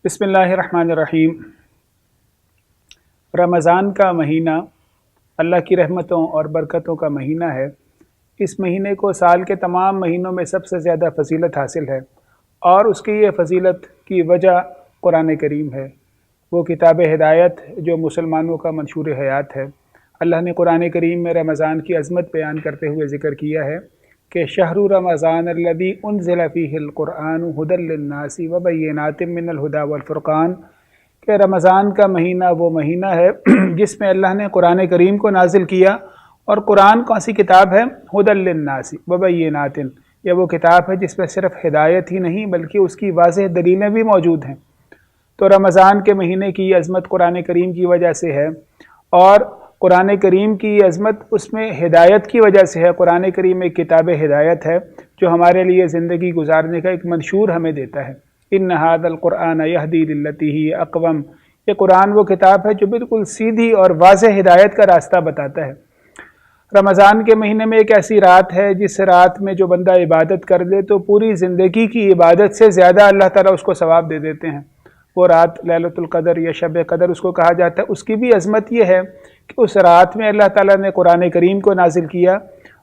بسم اللہ الرحمن الرحیم۔ رمضان کا مہینہ اللہ کی رحمتوں اور برکتوں کا مہینہ ہے۔ اس مہینے کو سال کے تمام مہینوں میں سب سے زیادہ فضیلت حاصل ہے، اور اس کی یہ فضیلت کی وجہ قرآن کریم ہے، وہ کتاب ہدایت جو مسلمانوں کا منشور حیات ہے۔ اللہ نے قرآن کریم میں رمضان کی عظمت بیان کرتے ہوئے ذکر کیا ہے کہ شہر رمضان الذی انزل فیہ القرآن ھدی للناس وبینات من الھدی والفرقان، کہ رمضان کا مہینہ وہ مہینہ ہے جس میں اللہ نے قرآن کریم کو نازل کیا، اور قرآن کون سی کتاب ہے؟ ھدی للناس وبینات، یہ وہ کتاب ہے جس میں صرف ہدایت ہی نہیں بلکہ اس کی واضح دلیلیں بھی موجود ہیں۔ تو رمضان کے مہینے کی عظمت قرآن کریم کی وجہ سے ہے، اور قرآن کریم کی عظمت اس میں ہدایت کی وجہ سے ہے۔ قرآن کریم ایک کتاب ہدایت ہے جو ہمارے لیے زندگی گزارنے کا ایک منشور ہمیں دیتا ہے۔ ان ھذا القرآن یہدی للتی ہی اقوم، یہ قرآن وہ کتاب ہے جو بالکل سیدھی اور واضح ہدایت کا راستہ بتاتا ہے۔ رمضان کے مہینے میں ایک ایسی رات ہے جس رات میں جو بندہ عبادت کر لے تو پوری زندگی کی عبادت سے زیادہ اللہ تعالیٰ اس کو ثواب دے دیتے ہیں۔ وہ رات لیلۃ القدر یا شب قدر اس کو کہا جاتا ہے۔ اس کی بھی عظمت یہ ہے کہ اس رات میں اللہ تعالیٰ نے قرآن کریم کو نازل کیا،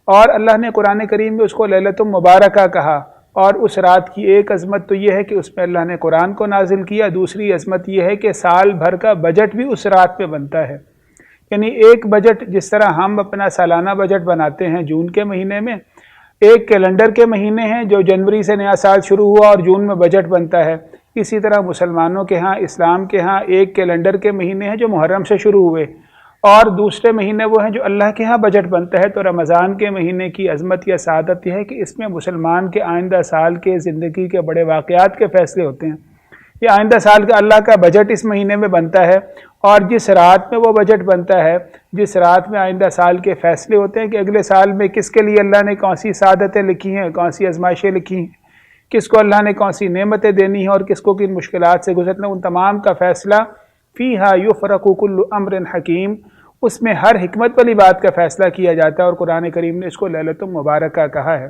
اور اللہ نے قرآن کریم میں اس کو لیلۃ مبارکہ کہا۔ اور اس رات کی ایک عظمت تو یہ ہے کہ اس میں اللہ نے قرآن کو نازل کیا، دوسری عظمت یہ ہے کہ سال بھر کا بجٹ بھی اس رات میں بنتا ہے۔ یعنی ایک بجٹ، جس طرح ہم اپنا سالانہ بجٹ بناتے ہیں جون کے مہینے میں، ایک کیلنڈر کے مہینے ہیں جو جنوری سے نیا سال شروع ہوا اور جون میں بجٹ بنتا ہے، اسی طرح مسلمانوں کے ہاں، اسلام کے ہاں ایک کیلنڈر کے مہینے ہیں جو محرم سے شروع ہوئے، اور دوسرے مہینے وہ ہیں جو اللہ کے ہاں بجٹ بنتا ہے۔ تو رمضان کے مہینے کی عظمت یا سعادت یہ ہے کہ اس میں مسلمان کے آئندہ سال کے زندگی کے بڑے واقعات کے فیصلے ہوتے ہیں۔ یہ آئندہ سال کا اللہ کا بجٹ اس مہینے میں بنتا ہے، اور جس رات میں وہ بجٹ بنتا ہے، جس رات میں آئندہ سال کے فیصلے ہوتے ہیں کہ اگلے سال میں کس کے لیے اللہ نے کون سی سعادتیں لکھی ہیں، کون سی آزمائشیں لکھی ہیں، کس کو اللہ نے کون سی نعمتیں دینی ہیں اور کس کو کن مشکلات سے گزرنا، ان تمام کا فیصلہ فیہا یفرق کل امر حکیم، اس میں ہر حکمت والی بات کا فیصلہ کیا جاتا ہے، اور قرآن کریم نے اس کو لیلۃ مبارکہ کہا ہے۔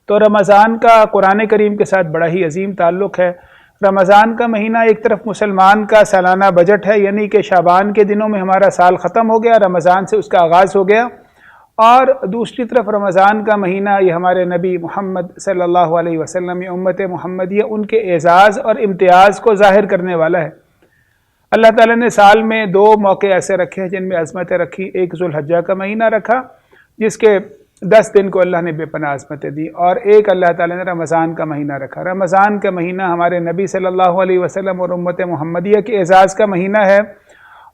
تو رمضان کا قرآن کریم کے ساتھ بڑا ہی عظیم تعلق ہے۔ رمضان کا مہینہ ایک طرف مسلمان کا سالانہ بجٹ ہے، یعنی کہ شعبان کے دنوں میں ہمارا سال ختم ہو گیا، رمضان سے اس کا آغاز ہو گیا، اور دوسری طرف رمضان کا مہینہ یہ ہمارے نبی محمد صلی اللہ علیہ وسلم، امت محمدیہ، ان کے اعزاز اور امتیاز کو ظاہر کرنے والا ہے۔ اللہ تعالیٰ نے سال میں دو موقع ایسے رکھے ہیں جن میں عظمتیں رکھی۔ ایک ذوالحجہ کا مہینہ رکھا جس کے 10 دن کو اللہ نے بے پناہ عظمتیں دی، اور ایک اللہ تعالیٰ نے رمضان کا مہینہ رکھا۔ رمضان کا مہینہ ہمارے نبی صلی اللہ علیہ وسلم اور امت محمدیہ کے اعزاز کا مہینہ ہے،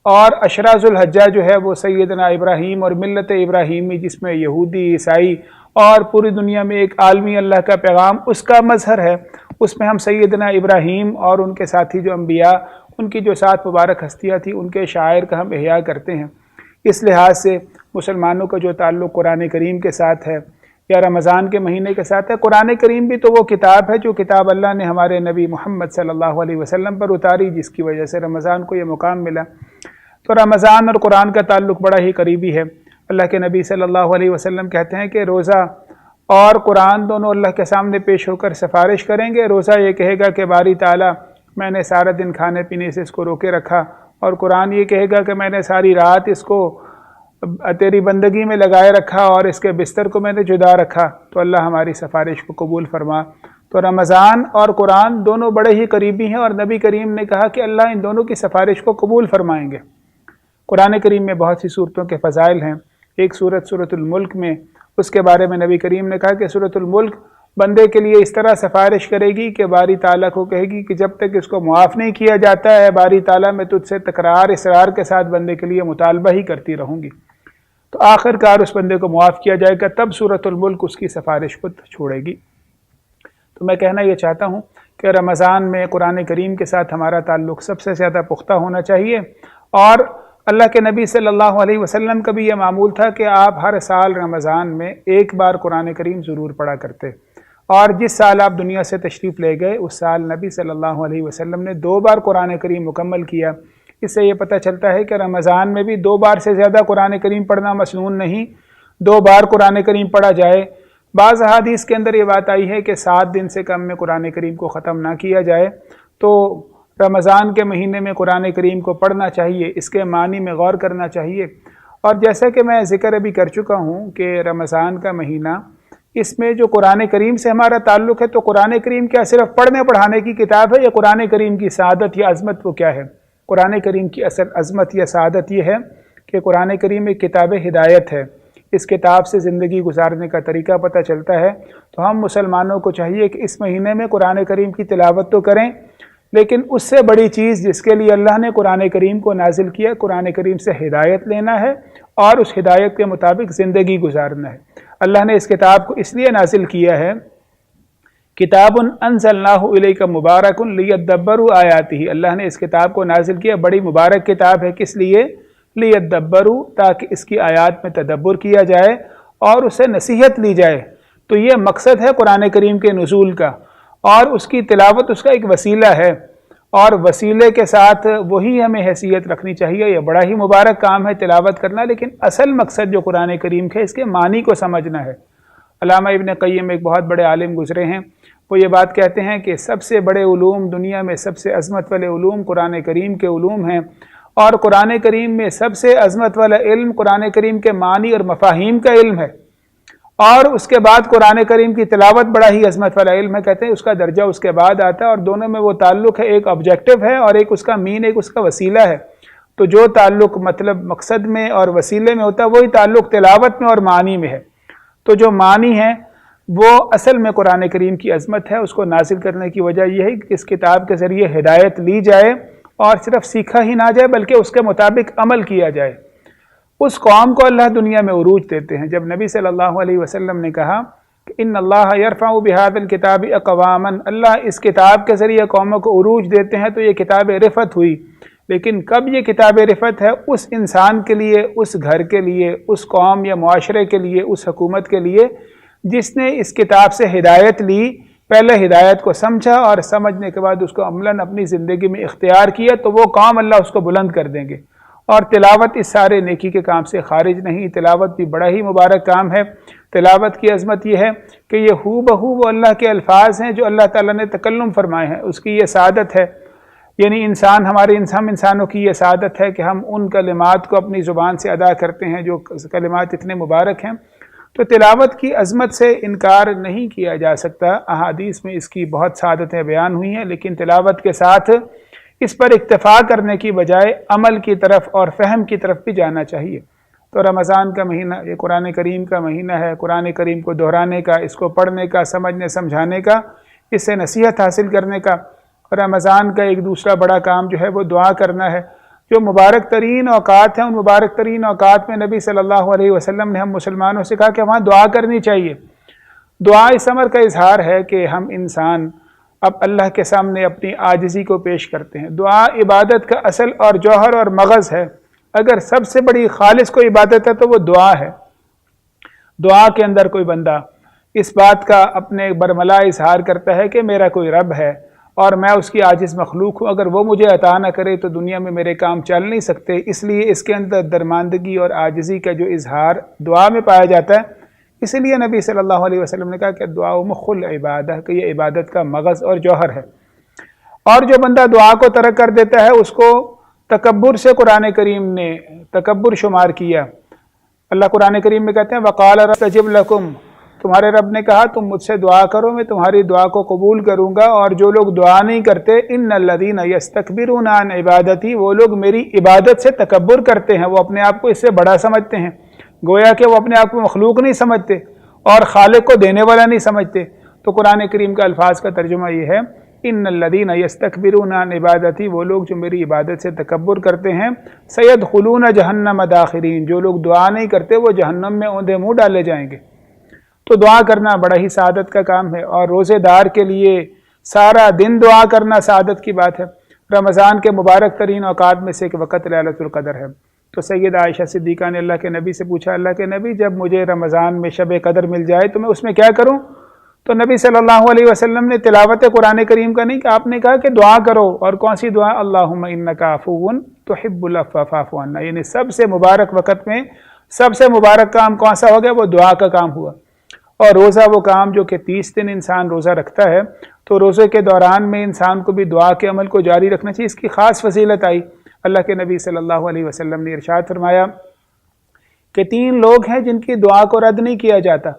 اور عشرہ ذوالحجہ جو ہے وہ سیدنا ابراہیم اور ملت ابراہیمی، جس میں یہودی، عیسائی اور پوری دنیا میں ایک عالمی اللہ کا پیغام اس کا مظہر ہے، اس میں ہم سیدنا ابراہیم اور ان کے ساتھی جو انبیاء، ان کی جو 7 مبارک ہستیاں تھیں، ان کے شاعر کا ہم احیاء کرتے ہیں۔ اس لحاظ سے مسلمانوں کا جو تعلق قرآن کریم کے ساتھ ہے یا رمضان کے مہینے کے ساتھ ہے، قرآن کریم بھی تو وہ کتاب ہے جو کتاب اللہ نے ہمارے نبی محمد صلی اللہ علیہ وسلم پر اتاری، جس کی وجہ سے رمضان کو یہ مقام ملا۔ تو رمضان اور قرآن کا تعلق بڑا ہی قریبی ہے۔ اللہ کے نبی صلی اللہ علیہ وسلم کہتے ہیں کہ روزہ اور قرآن دونوں اللہ کے سامنے پیش ہو کر سفارش کریں گے۔ روزہ یہ کہے گا کہ باری تعالیٰ، میں نے سارا دن کھانے پینے سے اس کو روکے رکھا، اور قرآن یہ کہے گا کہ میں نے ساری رات اس کو تیری بندگی میں لگائے رکھا، اور اس کے بستر کو میں نے جدا رکھا، تو اللہ ہماری سفارش کو قبول فرما۔ تو رمضان اور قرآن دونوں بڑے ہی قریبی ہیں، اور نبی کریم نے کہا کہ اللہ ان دونوں کی سفارش کو قبول فرمائیں گے۔ قرآن کریم میں بہت سی صورتوں کے فضائل ہیں۔ ایک سورۃ الملک میں اس کے بارے میں نبی کریم نے کہا کہ سورۃ الملک بندے کے لیے اس طرح سفارش کرے گی کہ باری تعالیٰ کو کہے گی کہ جب تک اس کو معاف نہیں کیا جاتا ہے، باری تعالیٰ میں تجھ سے تکرار اصرار کے ساتھ بندے کے لیے مطالبہ ہی کرتی رہوں گی، تو آخر کار اس بندے کو معاف کیا جائے گا، تب سورۃ الملک اس کی سفارش کو چھوڑے گی۔ تو میں کہنا یہ چاہتا ہوں کہ رمضان میں قرآن کریم کے ساتھ ہمارا تعلق سب سے زیادہ پختہ ہونا چاہیے، اور اللہ کے نبی صلی اللہ علیہ وسلم کا بھی یہ معمول تھا کہ آپ ہر سال رمضان میں ایک بار قرآن کریم ضرور پڑھا کرتے، اور جس سال آپ دنیا سے تشریف لے گئے اس سال نبی صلی اللہ علیہ وسلم نے 2 بار قرآن کریم مکمل کیا۔ اس سے یہ پتہ چلتا ہے کہ رمضان میں بھی 2 بار سے زیادہ قرآن کریم پڑھنا مسنون نہیں، 2 بار قرآن کریم پڑھا جائے۔ بعض احادیث کے اندر یہ بات آئی ہے کہ 7 دن سے کم میں قرآن کریم کو ختم نہ کیا جائے۔ تو رمضان کے مہینے میں قرآن کریم کو پڑھنا چاہیے، اس کے معنی میں غور کرنا چاہیے۔ اور جیسا کہ میں ذکر ابھی کر چکا ہوں کہ رمضان کا مہینہ، اس میں جو قرآن کریم سے ہمارا تعلق ہے، تو قرآن کریم کیا صرف پڑھنے پڑھانے کی کتاب ہے، یا قرآن کریم کی سعادت یا عظمت وہ کیا ہے؟ قرآن کریم کی اصل عظمت یا سعادت یہ ہے کہ قرآن کریم ایک کتاب ہدایت ہے، اس کتاب سے زندگی گزارنے کا طریقہ پتہ چلتا ہے۔ تو ہم مسلمانوں کو چاہیے کہ اس مہینے میں قرآن کریم کی تلاوت تو کریں، لیکن اس سے بڑی چیز جس کے لیے اللہ نے قرآن کریم کو نازل کیا، قرآن کریم سے ہدایت لینا ہے اور اس ہدایت کے مطابق زندگی گزارنا ہے۔ اللہ نے اس کتاب کو اس لیے نازل کیا ہے، کتاب انزلناہ الیک مبارک لیدبروا آیاتہ، اللہ نے اس کتاب کو نازل کیا، بڑی مبارک کتاب ہے، کس لیے؟ لیدبروا، تاکہ اس کی آیات میں تدبر کیا جائے اور اسے نصیحت لی جائے۔ تو یہ مقصد ہے قرآن کریم کے نزول کا، اور اس کی تلاوت اس کا ایک وسیلہ ہے، اور وسیلے کے ساتھ وہی ہمیں حیثیت رکھنی چاہیے۔ یہ بڑا ہی مبارک کام ہے تلاوت کرنا، لیکن اصل مقصد جو قرآن کریم ہے اس کے معنی کو سمجھنا ہے۔ علامہ ابن قیم ایک بہت بڑے عالم گزرے ہیں، وہ یہ بات کہتے ہیں کہ سب سے بڑے علوم دنیا میں، سب سے عظمت والے علوم قرآن کریم کے علوم ہیں، اور قرآن کریم میں سب سے عظمت والا علم قرآن کریم کے معنی اور مفاہیم کا علم ہے، اور اس کے بعد قرآن کریم کی تلاوت بڑا ہی عظمت والا علم ہے، کہتے ہیں اس کا درجہ اس کے بعد آتا ہے، اور دونوں میں وہ تعلق ہے، ایک آبجیکٹو ہے اور ایک اس کا مین، ایک اس کا وسیلہ ہے۔ تو جو تعلق مطلب مقصد میں اور وسیلے میں ہوتا ہے، وہی تعلق تلاوت میں اور معنی میں ہے۔ تو جو معنی ہے وہ اصل میں قرآن کریم کی عظمت ہے، اس کو نازل کرنے کی وجہ یہ ہے کہ اس کتاب کے ذریعے ہدایت لی جائے، اور صرف سیکھا ہی نہ جائے بلکہ اس کے مطابق عمل کیا جائے۔ اس قوم کو اللہ دنیا میں عروج دیتے ہیں۔ جب نبی صلی اللہ علیہ وسلم نے کہا کہ ان اللہ یرفع بہذا الکتاب اقواما، اللہ اس کتاب کے ذریعے قوموں کو عروج دیتے ہیں، تو یہ کتاب رفعت ہوئی۔ لیکن کب یہ کتاب رفعت ہے؟ اس انسان کے لیے، اس گھر کے لیے، اس قوم یا معاشرے کے لیے، اس حکومت کے لیے جس نے اس کتاب سے ہدایت لی، پہلے ہدایت کو سمجھا اور سمجھنے کے بعد اس کو عملاً اپنی زندگی میں اختیار کیا، تو وہ قوم اللہ اس کو بلند کر دیں گے۔ اور تلاوت اس سارے نیکی کے کام سے خارج نہیں، تلاوت بھی بڑا ہی مبارک کام ہے۔ تلاوت کی عظمت یہ ہے کہ یہ ہو بہو وہ اللہ کے الفاظ ہیں جو اللہ تعالیٰ نے تکلم فرمائے ہیں، اس کی یہ سعادت ہے۔ یعنی ہم انسانوں کی یہ سعادت ہے کہ ہم ان کلمات کو اپنی زبان سے ادا کرتے ہیں جو کلمات اتنے مبارک ہیں۔ تو تلاوت کی عظمت سے انکار نہیں کیا جا سکتا، احادیث میں اس کی بہت سعادتیں بیان ہوئی ہیں، لیکن تلاوت کے ساتھ اس پر اکتفا کرنے کی بجائے عمل کی طرف اور فہم کی طرف بھی جانا چاہیے۔ تو رمضان کا مہینہ یہ قرآن کریم کا مہینہ ہے، قرآن کریم کو دہرانے کا، اس کو پڑھنے کا، سمجھنے سمجھانے کا، اس سے نصیحت حاصل کرنے کا۔ رمضان کا ایک دوسرا بڑا کام جو ہے وہ دعا کرنا ہے۔ جو مبارک ترین اوقات ہیں، ان مبارک ترین اوقات میں نبی صلی اللہ علیہ وسلم نے ہم مسلمانوں سے کہا کہ وہاں دعا کرنی چاہیے۔ دعا اس امر کا اظہار ہے کہ ہم انسان اب اللہ کے سامنے اپنی عاجزی کو پیش کرتے ہیں۔ دعا عبادت کا اصل اور جوہر اور مغز ہے۔ اگر سب سے بڑی خالص کوئی عبادت ہے تو وہ دعا ہے۔ دعا کے اندر کوئی بندہ اس بات کا اپنے برملا اظہار کرتا ہے کہ میرا کوئی رب ہے اور میں اس کی عاجز مخلوق ہوں، اگر وہ مجھے عطا نہ کرے تو دنیا میں میرے کام چل نہیں سکتے، اس لیے اس کے اندر درماندگی اور عاجزی کا جو اظہار دعا میں پایا جاتا ہے۔ اس لیے نبی صلی اللہ علیہ وسلم نے کہا کہ دعا مخ العبادہ، کہ یہ عبادت کا مغز اور جوہر ہے۔ اور جو بندہ دعا کو ترک کر دیتا ہے اس کو تکبر سے قرآن کریم نے تکبر شمار کیا۔ اللہ قرآن کریم میں کہتے ہیں وقال استجب لکم، تمہارے رب نے کہا تم مجھ سے دعا کرو، میں تمہاری دعا کو قبول کروں گا۔ اور جو لوگ دعا نہیں کرتے، ان الذین یستکبرون عن عبادتی، وہ لوگ میری عبادت سے تکبر کرتے ہیں، وہ اپنے آپ کو اس سے بڑا سمجھتے ہیں، گویا کہ وہ اپنے آپ کو مخلوق نہیں سمجھتے اور خالق کو دینے والا نہیں سمجھتے۔ تو قرآن کریم کا الفاظ کا ترجمہ یہ ہے ان الذین یستکبرون عن عبادتی، وہ لوگ جو میری عبادت سے تکبر کرتے ہیں، سیدخلون جہنم داخرین، جو لوگ دعا نہیں کرتے وہ جہنم میں اوندے منہ ڈالے جائیں گے۔ تو دعا کرنا بڑا ہی سعادت کا کام ہے، اور روزے دار کے لیے سارا دن دعا کرنا سعادت کی بات ہے۔ رمضان کے مبارک ترین اوقات میں سے ایک وقت لیلۃ القدر ہے۔ تو سید عائشہ صدیقہ نے اللہ کے نبی سے پوچھا، اللہ کے نبی جب مجھے رمضان میں شب قدر مل جائے تو میں اس میں کیا کروں؟ تو نبی صلی اللہ علیہ وسلم نے تلاوت قرآن کریم کا نہیں کہ آپ نے کہا کہ دعا کرو، اور کون سی دعا؟ اللہم انک عفو تحب العفو فاعف عنا، یعنی سب سے مبارک وقت میں سب سے مبارک کام کون سا ہو گیا؟ وہ دعا کا کام ہوا۔ اور روزہ وہ کام جو کہ 30 دن انسان روزہ رکھتا ہے، تو روزے کے دوران میں انسان کو بھی دعا کے عمل کو جاری رکھنا چاہیے۔ اس کی خاص فضیلت آئی، اللہ کے نبی صلی اللہ علیہ وسلم نے ارشاد فرمایا کہ 3 لوگ ہیں جن کی دعا کو رد نہیں کیا جاتا۔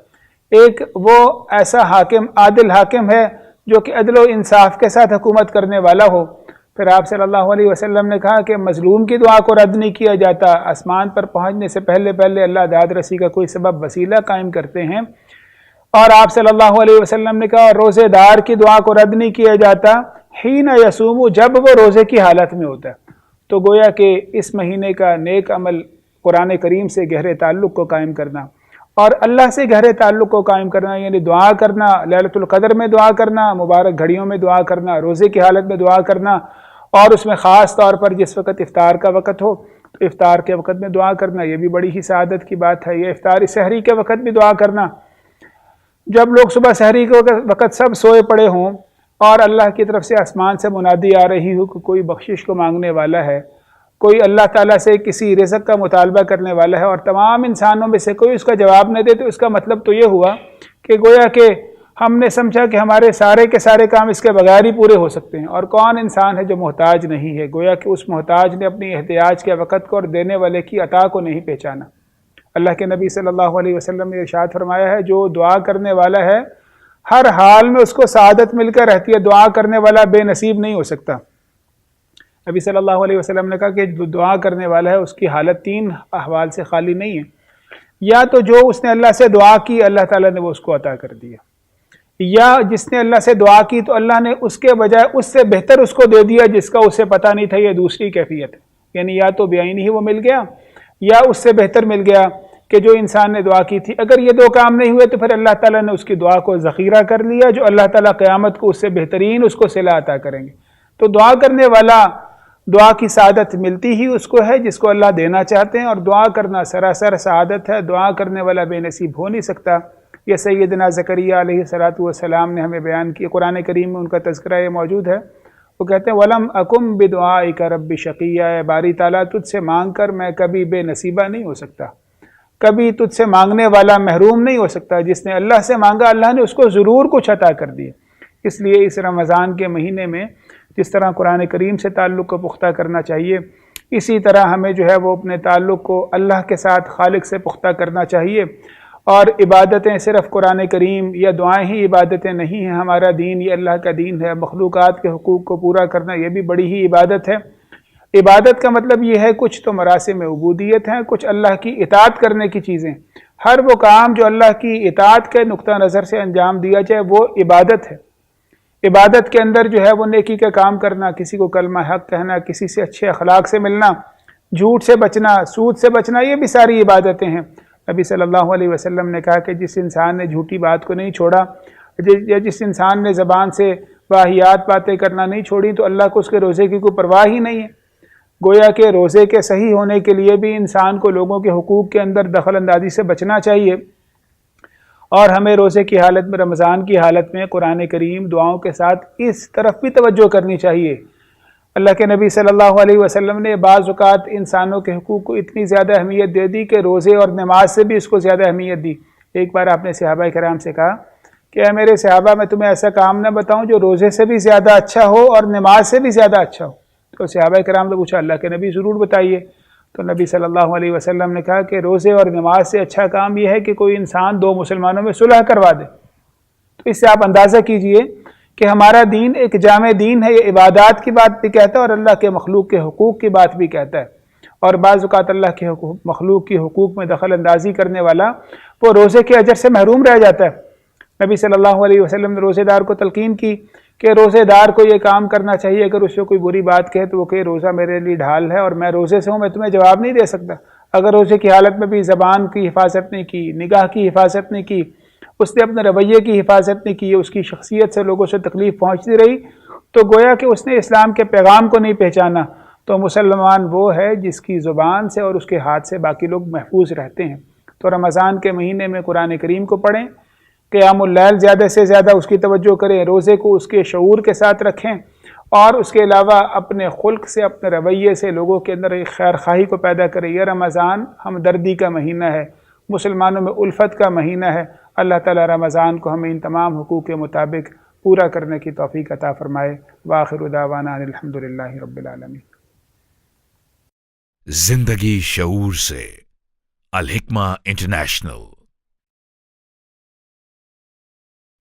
ایک وہ ایسا حاکم، عادل حاکم ہے جو کہ عدل و انصاف کے ساتھ حکومت کرنے والا ہو۔ پھر آپ صلی اللہ علیہ وسلم نے کہا کہ مظلوم کی دعا کو رد نہیں کیا جاتا، آسمان پر پہنچنے سے پہلے اللہ داد رسی کا کوئی سبب وسیلہ قائم کرتے ہیں۔ اور آپ صلی اللہ علیہ وسلم نے کہا روزے دار کی دعا کو رد نہیں کیا جاتا، حین یصوم، جب وہ روزے کی حالت میں ہوتا ہے۔ تو گویا کہ اس مہینے کا نیک عمل قرآن کریم سے گہرے تعلق کو قائم کرنا اور اللہ سے گہرے تعلق کو قائم کرنا، یعنی دعا کرنا، لیلۃ القدر میں دعا کرنا، مبارک گھڑیوں میں دعا کرنا، روزے کی حالت میں دعا کرنا، اور اس میں خاص طور پر جس وقت افطار کا وقت ہو تو افطار کے وقت میں دعا کرنا، یہ بھی بڑی ہی سعادت کی بات ہے۔ یہ افطاری سحری کے وقت بھی دعا کرنا، جب لوگ صبح سحری کے وقت سب سوئے پڑے ہوں اور اللہ کی طرف سے آسمان سے منادی آ رہی ہو کہ کوئی بخشش کو مانگنے والا ہے، کوئی اللہ تعالیٰ سے کسی رزق کا مطالبہ کرنے والا ہے، اور تمام انسانوں میں سے کوئی اس کا جواب نہ دے، تو اس کا مطلب تو یہ ہوا کہ گویا کہ ہم نے سمجھا کہ ہمارے سارے کے سارے کام اس کے بغیر ہی پورے ہو سکتے ہیں، اور کون انسان ہے جو محتاج نہیں ہے؟ گویا کہ اس محتاج نے اپنی احتیاج کے وقت کو اور دینے والے کی عطا کو نہیں پہچانا۔ اللہ کے نبی صلی اللہ علیہ وسلم نے ارشاد فرمایا ہے جو دعا کرنے والا ہے ہر حال میں اس کو سعادت مل کر رہتی ہے، دعا کرنے والا بے نصیب نہیں ہو سکتا۔ نبی صلی اللہ علیہ وسلم نے کہا کہ جو دعا کرنے والا ہے اس کی حالت 3 احوال سے خالی نہیں ہے، یا تو جو اس نے اللہ سے دعا کی اللہ تعالیٰ نے وہ اس کو عطا کر دیا، یا جس نے اللہ سے دعا کی تو اللہ نے اس کے بجائے اس سے بہتر اس کو دے دیا جس کا اسے پتہ نہیں تھا، یہ دوسری کیفیت ہے۔ یعنی یا تو بعینی ہی وہ مل گیا یا اس سے بہتر مل گیا کہ جو انسان نے دعا کی تھی۔ اگر یہ 2 کام نہیں ہوئے تو پھر اللہ تعالیٰ نے اس کی دعا کو ذخیرہ کر لیا، جو اللہ تعالیٰ قیامت کو اس سے بہترین اس کو صلہ عطا کریں گے۔ تو دعا کرنے والا دعا کی سعادت ملتی ہی اس کو ہے جس کو اللہ دینا چاہتے ہیں، اور دعا کرنا سراسر سعادت ہے، دعا کرنے والا بے نصیب ہو نہیں سکتا۔ یہ سیدنا زکریا علیہ السلام نے ہمیں بیان کی، قرآن کریم میں ان کا تذکرہ یہ موجود ہے۔ وہ کہتے ہیں وَلَمْ أَكُمْ بِدُعَائِكَ رَبِّ شَقِيًّا، باری تعالیٰ تجھ سے مانگ کر میں کبھی بے نصیبہ نہیں ہو سکتا، کبھی تجھ سے مانگنے والا محروم نہیں ہو سکتا۔ جس نے اللہ سے مانگا اللہ نے اس کو ضرور کچھ عطا کر دیا۔ اس لیے اس رمضان کے مہینے میں جس طرح قرآن کریم سے تعلق کو پختہ کرنا چاہیے، اسی طرح ہمیں جو ہے وہ اپنے تعلق کو اللہ کے ساتھ خالق سے پختہ کرنا چاہیے۔ اور عبادتیں صرف قرآن کریم یا دعائیں ہی عبادتیں نہیں ہیں، ہمارا دین یہ اللہ کا دین ہے، مخلوقات کے حقوق کو پورا کرنا یہ بھی بڑی ہی عبادت ہے۔ عبادت کا مطلب یہ ہے کچھ تو مراسم عبودیت ہیں، کچھ اللہ کی اطاعت کرنے کی چیزیں۔ ہر وہ کام جو اللہ کی اطاعت کے نقطہ نظر سے انجام دیا جائے وہ عبادت ہے۔ عبادت کے اندر جو ہے وہ نیکی کا کام کرنا، کسی کو کلمہ حق کہنا، کسی سے اچھے اخلاق سے ملنا، جھوٹ سے بچنا، سود سے بچنا، یہ بھی ساری عبادتیں ہیں۔ نبی صلی اللہ علیہ وسلم نے کہا کہ جس انسان نے جھوٹی بات کو نہیں چھوڑا یا جس انسان نے زبان سے واہیات باتیں کرنا نہیں چھوڑی تو اللہ کو اس کے روزے کی کوئی پرواہ ہی نہیں ہے۔ گویا کہ روزے کے صحیح ہونے کے لیے بھی انسان کو لوگوں کے حقوق کے اندر دخل اندازی سے بچنا چاہیے، اور ہمیں روزے کی حالت میں، رمضان کی حالت میں قرآن کریم دعاؤں کے ساتھ اس طرف بھی توجہ کرنی چاہیے۔ اللہ کے نبی صلی اللہ علیہ وسلم نے بعض اوقات انسانوں کے حقوق کو اتنی زیادہ اہمیت دے دی کہ روزے اور نماز سے بھی اس کو زیادہ اہمیت دی۔ ایک بار آپ نے صحابہ کرام سے کہا کہ اے میرے صحابہ میں تمہیں ایسا کام نہ بتاؤں جو روزے سے بھی زیادہ اچھا ہو اور نماز سے بھی زیادہ اچھا ہو؟ تو صحابہ کرام نے پوچھا اللہ کے نبی ضرور بتائیے۔ تو نبی صلی اللہ علیہ وسلم نے کہا کہ روزے اور نماز سے اچھا کام یہ ہے کہ کوئی انسان 2 مسلمانوں میں صلح کروا دے۔ تو اس سے آپ اندازہ کیجئے کہ ہمارا دین ایک جامع دین ہے، یہ عبادات کی بات بھی کہتا ہے اور اللہ کے مخلوق کے حقوق کی بات بھی کہتا ہے۔ اور بعض اوقات اللہ کے مخلوق کی حقوق میں دخل اندازی کرنے والا وہ روزے کے اجر سے محروم رہ جاتا ہے۔ نبی صلی اللہ علیہ وسلم نے روزے دار کو تلقین کی کہ روزے دار کو یہ کام کرنا چاہیے، اگر اس سے کوئی بری بات کہے تو وہ کہ روزہ میرے لیے ڈھال ہے اور میں روزے سے ہوں، میں تمہیں جواب نہیں دے سکتا۔ اگر روزے کی حالت میں بھی زبان کی حفاظت نہیں کی، نگاہ کی حفاظت نہیں کی، اس نے اپنے رویے کی حفاظت نہیں کی، اس کی شخصیت سے لوگوں سے تکلیف پہنچتی رہی، تو گویا کہ اس نے اسلام کے پیغام کو نہیں پہچانا۔ تو مسلمان وہ ہے جس کی زبان سے اور اس کے ہاتھ سے باقی لوگ محفوظ رہتے ہیں۔ تو رمضان کے مہینے میں قرآن کریم کو پڑھیں، قیام اللیل زیادہ سے زیادہ اس کی توجہ کریں، روزے کو اس کے شعور کے ساتھ رکھیں، اور اس کے علاوہ اپنے خلق سے، اپنے رویے سے لوگوں کے اندر ایک خیر خواہی کو پیدا کریں۔ یہ رمضان ہمدردی کا مہینہ ہے، مسلمانوں میں الفت کا مہینہ ہے، اللہ تعالی رمضان کو ہمیں ان تمام حقوق کے مطابق پورا کرنے کی توفیق عطا فرمائے۔ وآخر دعوانا ان الحمدللہ رب العالمین۔ زندگی شعور سے، الحکمہ international.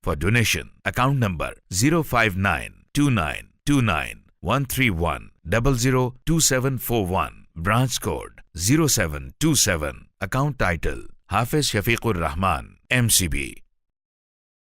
For donation, account number 059292913102741, branch code 0727, account title Hafiz Shafiqur Rahman, MCB,